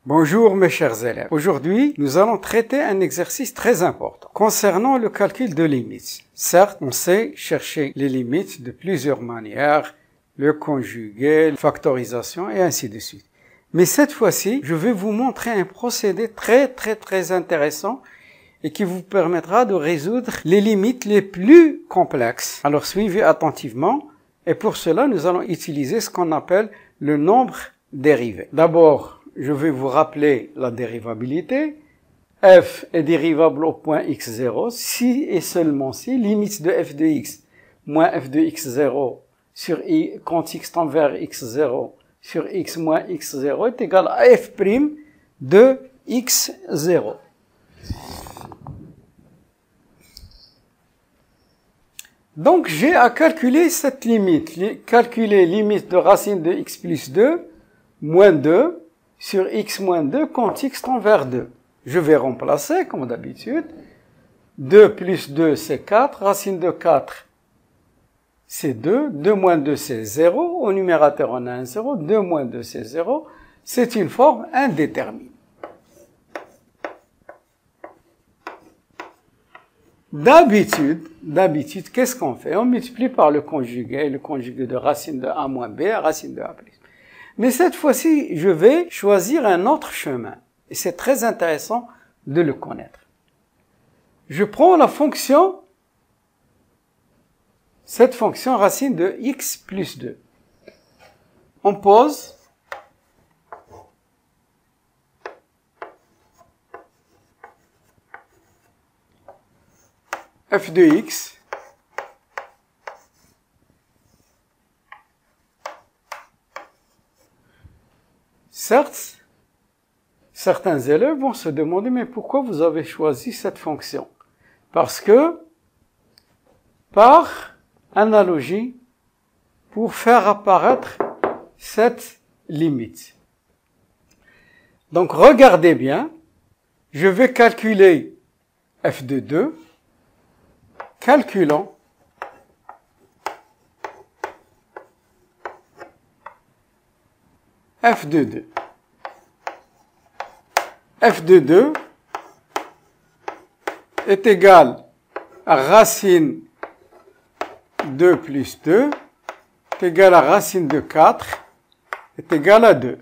Bonjour mes chers élèves. Aujourd'hui, nous allons traiter un exercice très important concernant le calcul de limites. Certes, on sait chercher les limites de plusieurs manières, le conjugué, la factorisation et ainsi de suite. Mais cette fois-ci, je vais vous montrer un procédé très intéressant et qui vous permettra de résoudre les limites les plus complexes. Alors suivez attentivement et pour cela, nous allons utiliser ce qu'on appelle le nombre dérivé. D'abord, je vais vous rappeler la dérivabilité. F est dérivable au point x0 si et seulement si limite de f de x moins f de x0 sur i quand x tend vers x0 sur x moins x0 est égal à f' de x0. Donc, j'ai à calculer cette limite. Calculer limite de racine de x plus 2 moins 2 sur x moins 2 quand x tend vers 2. Je vais remplacer, comme d'habitude. 2 plus 2, c'est 4. Racine de 4, c'est 2. 2 moins 2, c'est 0. Au numérateur, on a un 0. 2 moins 2, c'est 0. C'est une forme indéterminée. D'habitude, qu'est-ce qu'on fait? On multiplie par le conjugué de racine de a moins b à racine de a plus. Mais cette fois-ci, je vais choisir un autre chemin. Et c'est très intéressant de le connaître. Je prends la fonction, cette fonction racine de x plus 2. On pose f de x certes, certains élèves vont se demander mais pourquoi vous avez choisi cette fonction? Parce que, par analogie, pour faire apparaître cette limite. Donc regardez bien, je vais calculer f de 2, calculant f de 2. f de 2 est égal à racine 2 plus 2 est égal à racine de 4 est égal à 2.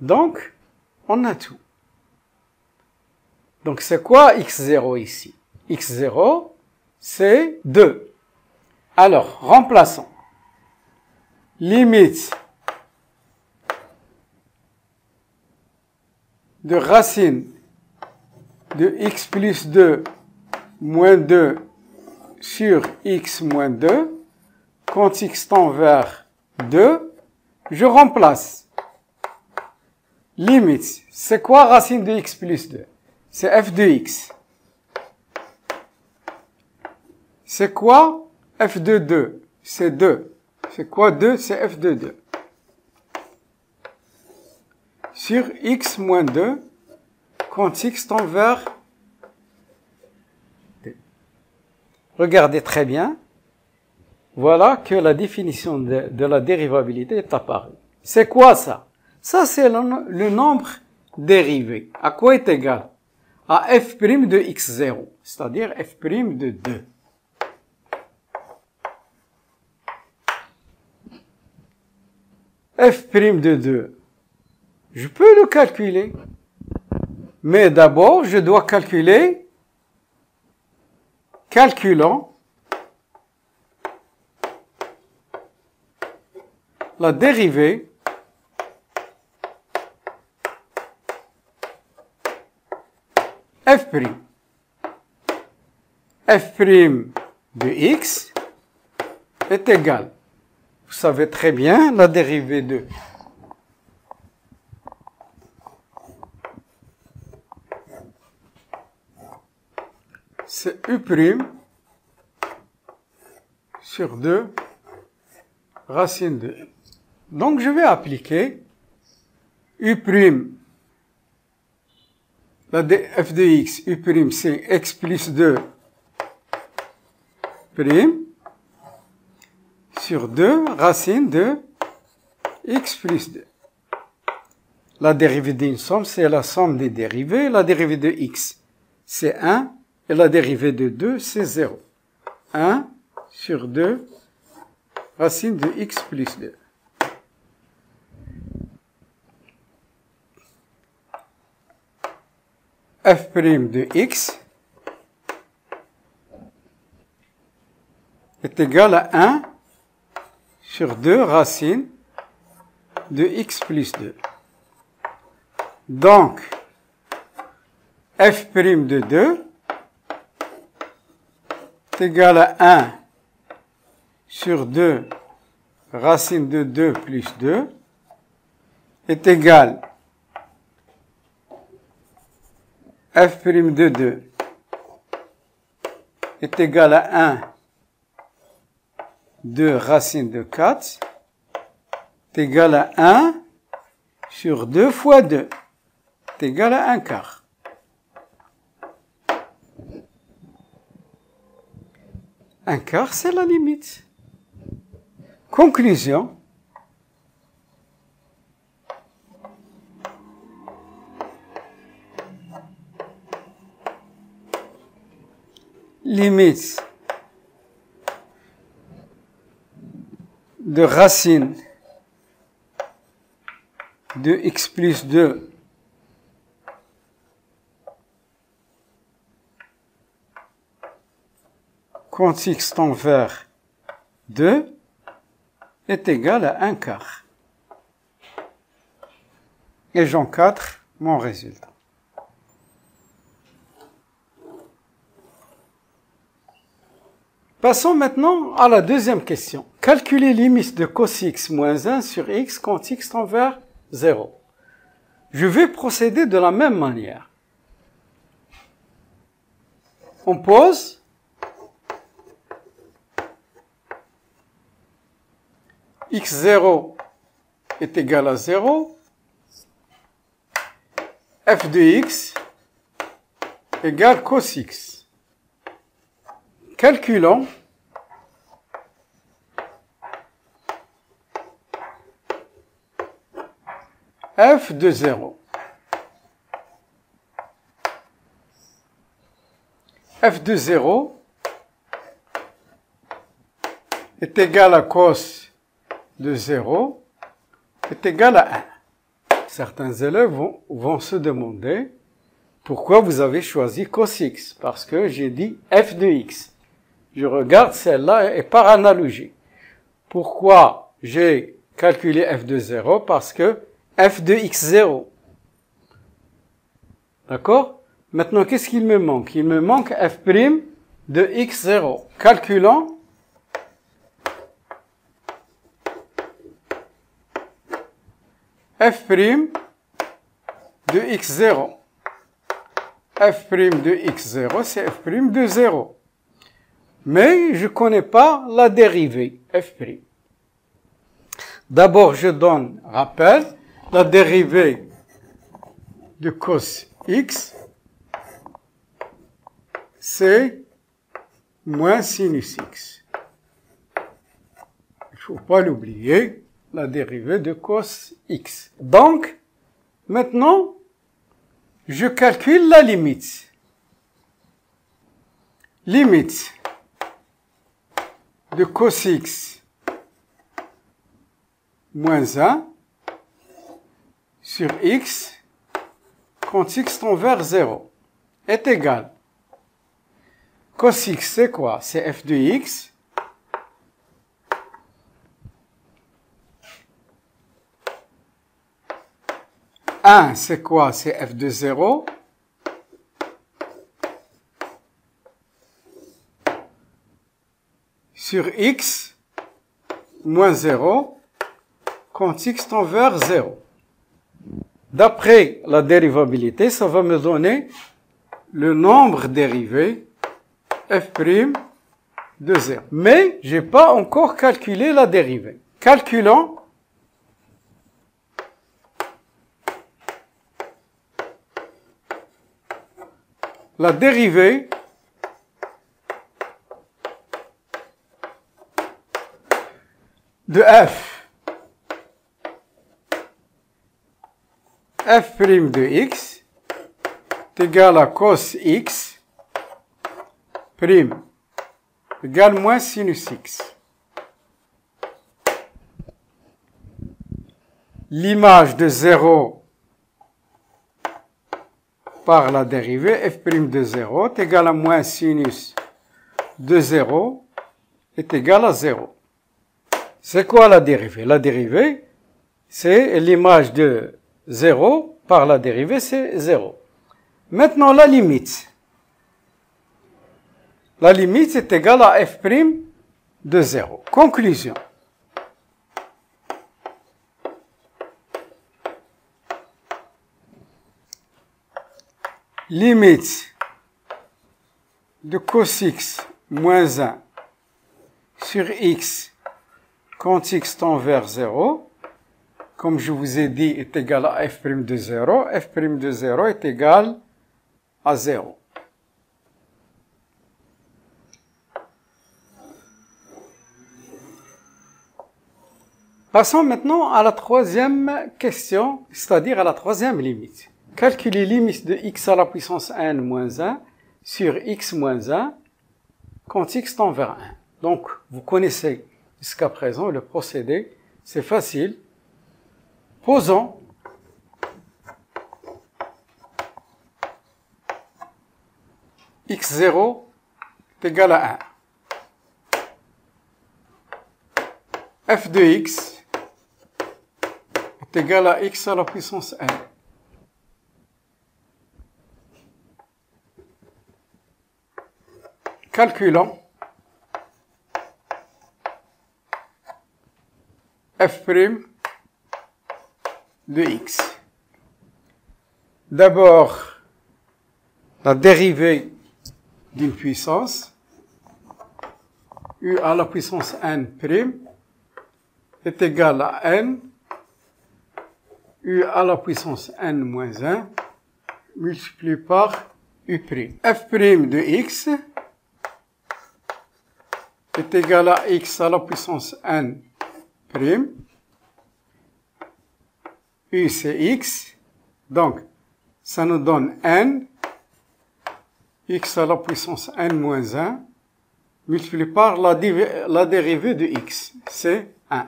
Donc, on a tout. Donc, c'est quoi x0 ici? x0, c'est 2. Alors, remplaçons. Limite de racine de x plus 2 moins 2 sur x moins 2, quand x tend vers 2, je remplace. Limite, c'est quoi racine de x plus 2? C'est f de x. C'est quoi f de 2? C'est 2. C'est quoi 2? C'est f de 2. Sur x moins 2, quand x tend vers 2. Regardez très bien. Voilà que la définition de la dérivabilité est apparue. C'est quoi ça? Ça, c'est le nombre dérivé. À quoi est égal? À f' de x0, c'est-à-dire f' de 2. f' de 2, je peux le calculer. Mais d'abord, je dois calculant la dérivée f'. f' de x est égal. Vous savez très bien la dérivée de c'est u' sur 2 racine de. Donc je vais appliquer u', la f de x, u' c'est x plus 2 prime sur 2 racine de x plus 2. La dérivée d'une somme, c'est la somme des dérivées. La dérivée de x, c'est 1. Et la dérivée de 2, c'est 0. 1 sur 2 racine de x plus 2. F' de x est égal à 1 sur 2 racine de x plus 2. Donc, f' de 2 est égal à 1 sur 2 racine de 2 plus 2 est égal f' de 2 est égal à 1 2 racine de 4 est égal à 1 sur 2 fois 2 est égal à 1 quart. Un quart, c'est la limite. Conclusion. Limite de racine de x plus 2 quand x tend vers 2 est égal à 1 quart. Et j'encadre mon résultat. Passons maintenant à la deuxième question. Calculer limite de cos x moins 1 sur x quand x tend vers 0. Je vais procéder de la même manière. On pose x0 est égal à 0. F de x égale cos x. Calculons f de 0. F de 0 est égal à cos de 0 est égal à 1. Certains élèves vont se demander pourquoi vous avez choisi cos x, parce que j'ai dit f de x. Je regarde celle-là et par analogie. Pourquoi j'ai calculé f de 0? Parce que f de x0. D'accord? Maintenant, qu'est-ce qu'il me manque? Il me manque f' de x0. Calculons f' de x0. f' de x0, c'est f' de 0. Mais je ne connais pas la dérivée f'. D'abord, je donne rappel, la dérivée de cos x, c'est moins sinus x. Il ne faut pas l'oublier, la dérivée de cos x. Donc, maintenant, je calcule la limite. Limite de cos x moins 1 sur x quand x tend vers 0 est égal. Cos x, c'est quoi? C'est f de x c'est quoi? C'est f de 0 sur x moins 0 quand x tend vers 0. D'après la dérivabilité, ça va me donner le nombre dérivé f' de 0. Mais je n'ai pas encore calculé la dérivée. Calculons la dérivée de f f' de x est égal à cos x prime égale moins sinus x. L'image de 0 par la dérivée f' de 0 est égal à moins sinus de 0 est égal à 0. C'est quoi la dérivée? La dérivée, c'est l'image de 0 par la dérivée, c'est 0. Maintenant, la limite. La limite est égale à f' de 0. Conclusion. Limite de cos x moins 1 sur x quand x tend vers 0, comme je vous ai dit, est égal à f' de 0. f' de 0 est égal à 0. Passons maintenant à la troisième question, c'est-à-dire à la troisième limite. Calculer limite de x à la puissance n moins 1 sur x moins 1 quand x tend vers 1. Donc, vous connaissez jusqu'à présent le procédé, c'est facile. Posons x0 est égal à 1. f de x est égal à x à la puissance n. Calculons f' de x. D'abord, la dérivée d'une puissance, u à la puissance n' est égale à n, u à la puissance n moins 1, multiplié par u'. f' de x est égal à x à la puissance n'. U c'est x, donc ça nous donne n, x à la puissance n moins 1, multiplié par la dérivée de x, c'est 1.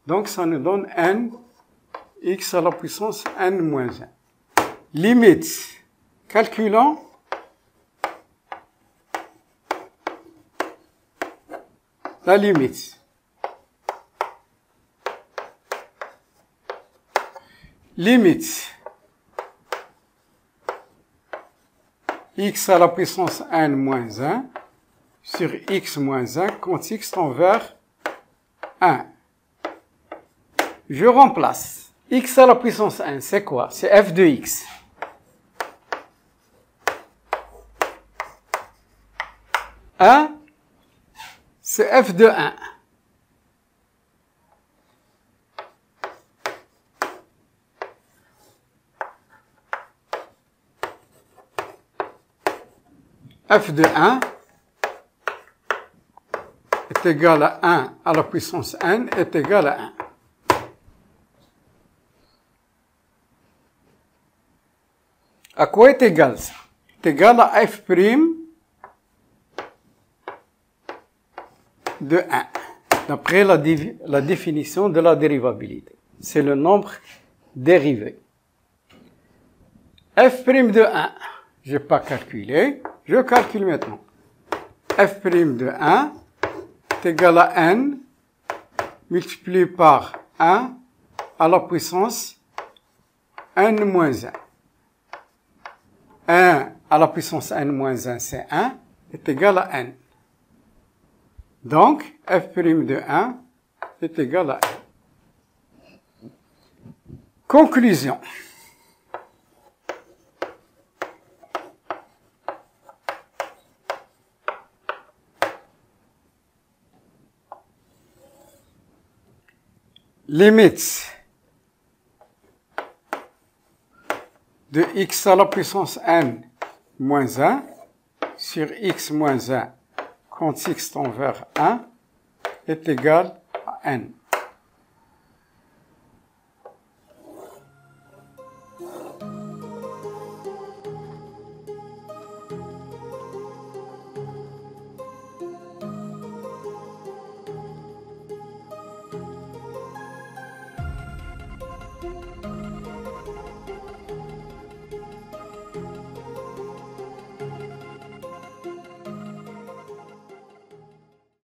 Donc ça nous donne n, x à la puissance n moins 1. Limite, calculons la limite. Limite x à la puissance n moins 1 sur x moins 1 quand x tend vers 1. Je remplace. X à la puissance n, c'est quoi? C'est f de x. C'est f de 1. f de 1 est égal à 1 à la puissance n est égal à 1. À quoi est égal ça? C'est égal à f' de 1, d'après la définition de la dérivabilité. C'est le nombre dérivé. f' de 1, je n'ai pas calculé, je calcule maintenant. f' de 1 est égal à n multiplié par 1 à la puissance n moins 1. 1 à la puissance n moins 1, c'est 1, est égal à n. Donc, f' de 1 est égal à 1. Conclusion. Limite de x à la puissance n moins 1 sur x moins 1 quand x tend vers 1 est égal à n.